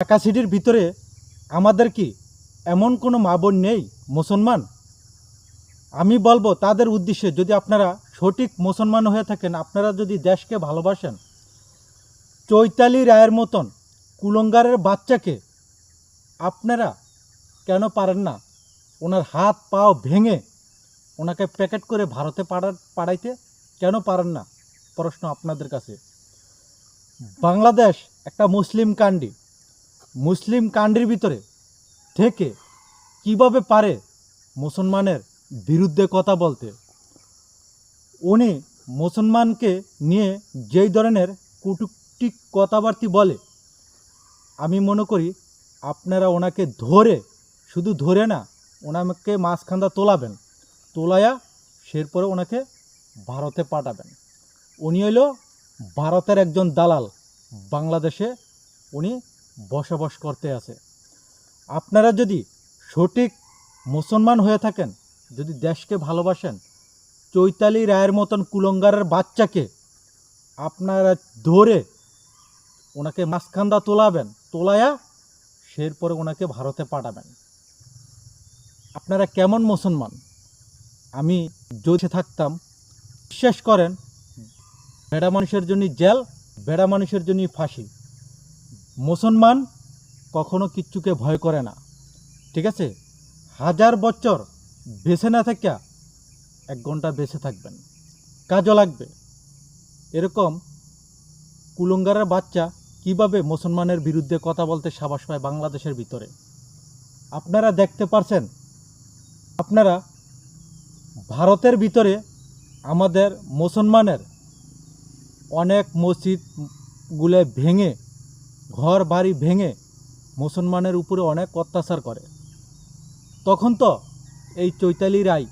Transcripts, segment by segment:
ঢাকা সিটির ভিতরে আমাদের কি এমন কোনো মা বোন নেই মুসলমান? আমি বলবো তাদের উদ্দেশ্যে, যদি আপনারা সঠিক মুসলমান হয়ে থাকেন, আপনারা যদি দেশকে ভালোবাসেন, চৈতালি রায়ের মতন কুলঙ্গারের বাচ্চাকে আপনারা কেন পারেন না ওনার হাত পাও ভেঙে ওনাকে প্যাকেট করে ভারতে পাঠাইতে? কেন পারেন না? প্রশ্ন আপনাদের কাছে। বাংলাদেশ একটা মুসলিম কান্ট্রি, মুসলিম কান্ট্রির ভিতরে থেকে কিভাবে পারে মুসলমানের বিরুদ্ধে কথা বলতে? উনি মুসলমানকে নিয়ে যেই ধরনের কটূক্তি কথাবার্তা বলে, আমি মনে করি আপনারা ওনাকে ধরে, শুধু ধরে না, ওনাকে মাঝখান্দা তোলাবেন, তোলায়া সেরপরে ওনাকে ভারতে পাঠাবেন। উনি হইল ভারতের একজন দালাল, বাংলাদেশে উনি বসবাস করতে আছে। আপনারা যদি সঠিক মুসলমান হয়ে থাকেন, যদি দেশকে ভালোবাসেন, চৈতালি রায়ের মতন কুলঙ্গারের বাচ্চাকে আপনারা ধরে ওনাকে মাঝখান্দা তোলাবেন, তোলায়া সেরপরে ওনাকে ভারতে পাঠাবেন। আপনারা কেমন মুসলমান? আমি যদি থাকতাম, বিশ্বাস করেন, বেড়া মানুষের জন্য জেল, বেড়া মানুষের জন্য ফাঁসি। মুসলমান কখনো কিচ্ছুকে ভয় করে না, ঠিক আছে? 1000 বছর বেঁচে না থেকে 1 ঘন্টা বেঁচে থাকবেন, কাজও লাগবে। এরকম কুলঙ্গারের বাচ্চা কিভাবে মুসলমানের বিরুদ্ধে কথা বলতে সাহস পায় বাংলাদেশের ভিতরে? আপনারা দেখতে পারছেন, আপনারা ভারতের ভিতরে আমাদের মুসলমানের অনেক মসজিদগুলো ভেঙে, ঘর বাড়ি ভেঙে মুসলমানের উপরে অনেক অত্যাচার করে। তখন তো এই চৈতালি রায়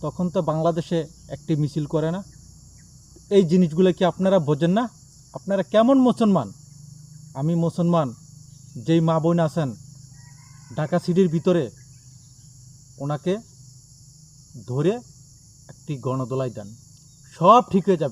তখন তো বাংলাদেশে একটি মিছিল করে না? এই জিনিসগুলো কি আপনারা বোঝেন না? আপনারা কেমন মুসলমান? আমি মুসলমান, যেই মা বোন আছেন ঢাকা সিটির ভিতরে, ওনাকে ধরে একটি গণদোলাই দেন, সব ঠিক হয়ে যাবে।